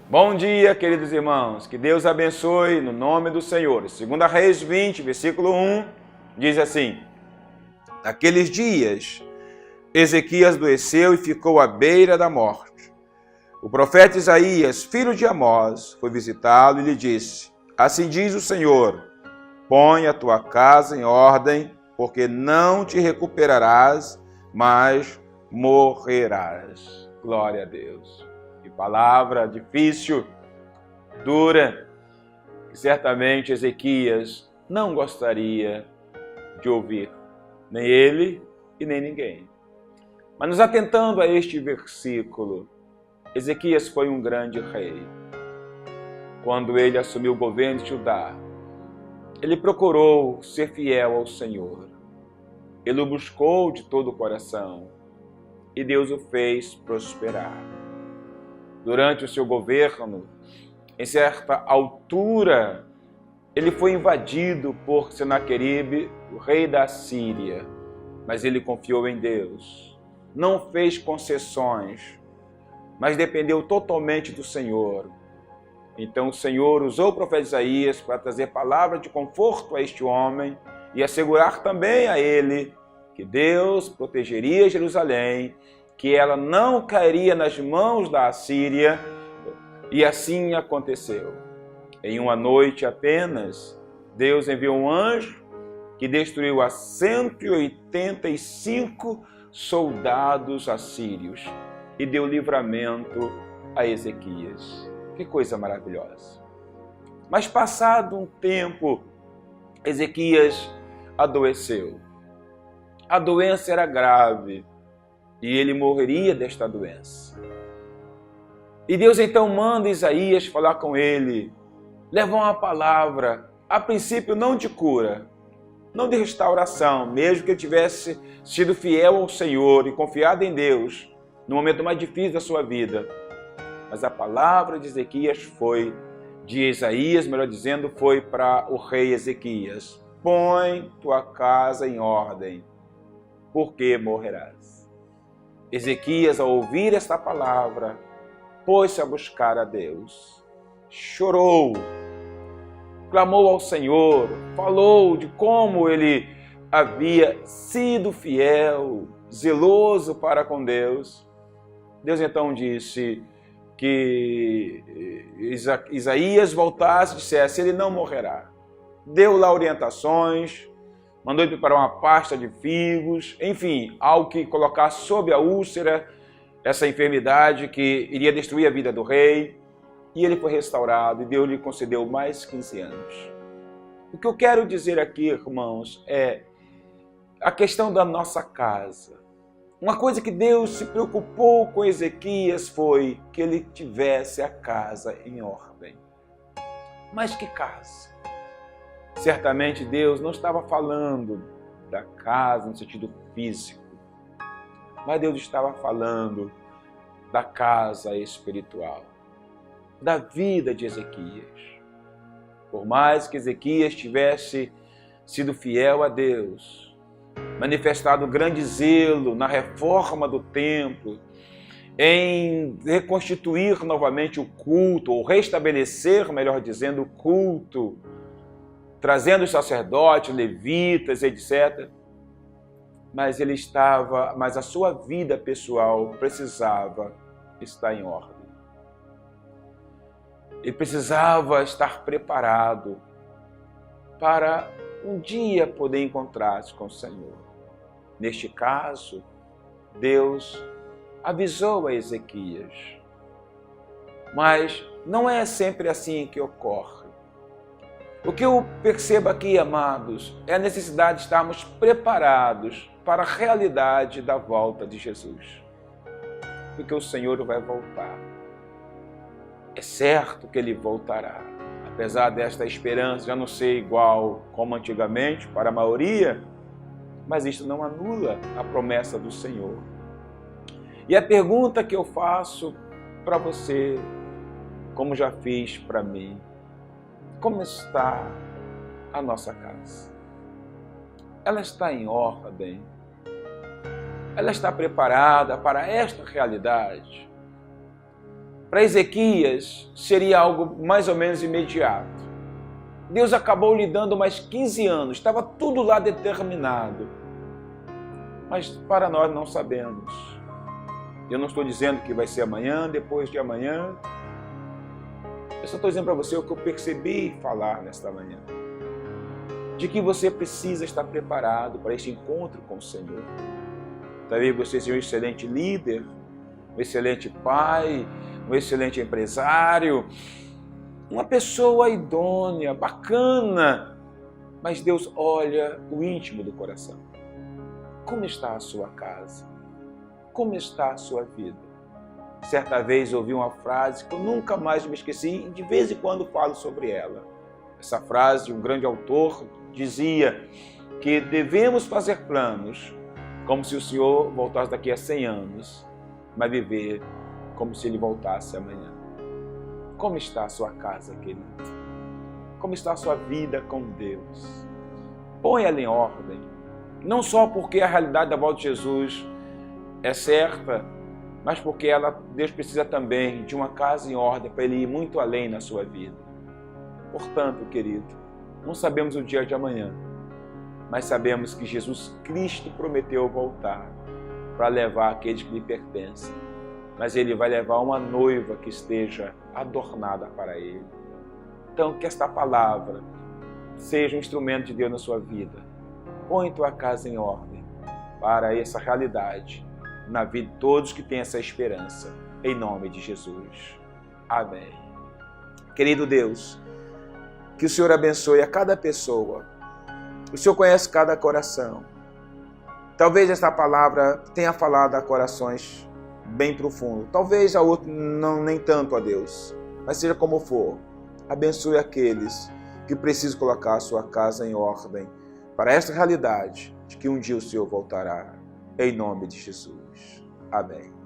Bom dia, queridos irmãos, que Deus abençoe no nome do Senhor. 2 Reis 20, versículo 1, diz assim: Naqueles dias, Ezequias adoeceu e ficou à beira da morte. O profeta Isaías, filho de Amós, foi visitá-lo e lhe disse: Assim diz o Senhor, põe a tua casa em ordem, porque não te recuperarás, mas morrerás. Glória a Deus. Que palavra difícil, dura, que certamente Ezequias não gostaria de ouvir, nem ele e nem ninguém. Mas nos atentando a este versículo, Ezequias foi um grande rei. Quando ele assumiu o governo de Judá, ele procurou ser fiel ao Senhor. Ele o buscou de todo o coração e Deus o fez prosperar. Durante o seu governo, em certa altura, ele foi invadido por Senaqueribe, o rei da Síria, mas ele confiou em Deus, não fez concessões, mas dependeu totalmente do Senhor. Então o Senhor usou o profeta Isaías para trazer palavra de conforto a este homem e assegurar também a ele que Deus protegeria Jerusalém, que ela não cairia nas mãos da Assíria, e assim aconteceu. Em uma noite apenas, Deus enviou um anjo que destruiu a 185 soldados assírios e deu livramento a Ezequias. Que coisa maravilhosa! Mas passado um tempo, Ezequias adoeceu. A doença era grave e ele morreria desta doença. E Deus então manda Isaías falar com ele, levar uma palavra, a princípio não de cura, não de restauração, mesmo que ele tivesse sido fiel ao Senhor e confiado em Deus no momento mais difícil da sua vida. Mas a palavra de Ezequias foi, de Isaías, melhor dizendo, foi para o rei Ezequias: põe tua casa em ordem, porque morrerás. Ezequias, ao ouvir esta palavra, pôs-se a buscar a Deus. Chorou, clamou ao Senhor, falou de como ele havia sido fiel, zeloso para com Deus. Deus então disse que Isaías voltasse e dissesse: ele não morrerá. Deu lá orientações, mandou ele preparar uma pasta de figos, enfim, algo que colocasse sob a úlcera essa enfermidade que iria destruir a vida do rei. E ele foi restaurado e Deus lhe concedeu mais 15 anos. O que eu quero dizer aqui, irmãos, é a questão da nossa casa. Uma coisa que Deus se preocupou com Ezequias foi que ele tivesse a casa em ordem. Mas que casa? Certamente Deus não estava falando da casa no sentido físico, mas Deus estava falando da casa espiritual, da vida de Ezequias. Por mais que Ezequias tivesse sido fiel a Deus, manifestado grande zelo na reforma do templo, em reconstituir novamente o culto, ou restabelecer, melhor dizendo, o culto, trazendo os sacerdotes, levitas, etc. Mas a sua vida pessoal precisava estar em ordem. Ele precisava estar preparado para um dia poder encontrar-se com o Senhor. Neste caso, Deus avisou a Ezequias. Mas não é sempre assim que ocorre. O que eu percebo aqui, amados, é a necessidade de estarmos preparados para a realidade da volta de Jesus. Porque o Senhor vai voltar. É certo que Ele voltará. Apesar desta esperança já não ser igual como antigamente para a maioria, mas isto não anula a promessa do Senhor. E a pergunta que eu faço para você, como já fiz para mim: como está a nossa casa? Ela está em ordem? Ela está preparada para esta realidade? para Ezequias seria algo mais ou menos imediato. Deus acabou lhe dando mais 15 anos, estava tudo lá determinado. Mas para nós não sabemos. Eu não estou dizendo que vai ser amanhã, depois de amanhã. Eu só estou dizendo para você o que eu percebi falar nesta manhã. De que você precisa estar preparado para este encontro com o Senhor. Talvez você seja um excelente líder, um excelente pai, um excelente empresário, uma pessoa idônea, bacana, mas Deus olha o íntimo do coração. Como está a sua casa? Como está a sua vida? Certa vez ouvi uma frase que eu nunca mais me esqueci e de vez em quando falo sobre ela. Essa frase de um grande autor dizia que devemos fazer planos como se o Senhor voltasse daqui a 100 anos, mas viver como se Ele voltasse amanhã. Como está a sua casa, querido? Como está a sua vida com Deus? Põe ela em ordem. Não só porque a realidade da volta de Jesus é certa, mas porque Deus precisa também de uma casa em ordem para Ele ir muito além na sua vida. Portanto, querido, não sabemos o dia de amanhã, mas sabemos que Jesus Cristo prometeu voltar para levar aqueles que lhe pertencem. Mas Ele vai levar uma noiva que esteja adornada para Ele. Então, que esta palavra seja um instrumento de Deus na sua vida. Põe tua casa em ordem para essa realidade na vida de todos que têm essa esperança. Em nome de Jesus. Amém. Querido Deus, que o Senhor abençoe a cada pessoa. O Senhor conhece cada coração. Talvez esta palavra tenha falado a corações bem profundo. Talvez a outro nem tanto a Deus. Mas seja como for, abençoe aqueles que precisam colocar a sua casa em ordem para esta realidade de que um dia o Senhor voltará. Em nome de Jesus. Amém.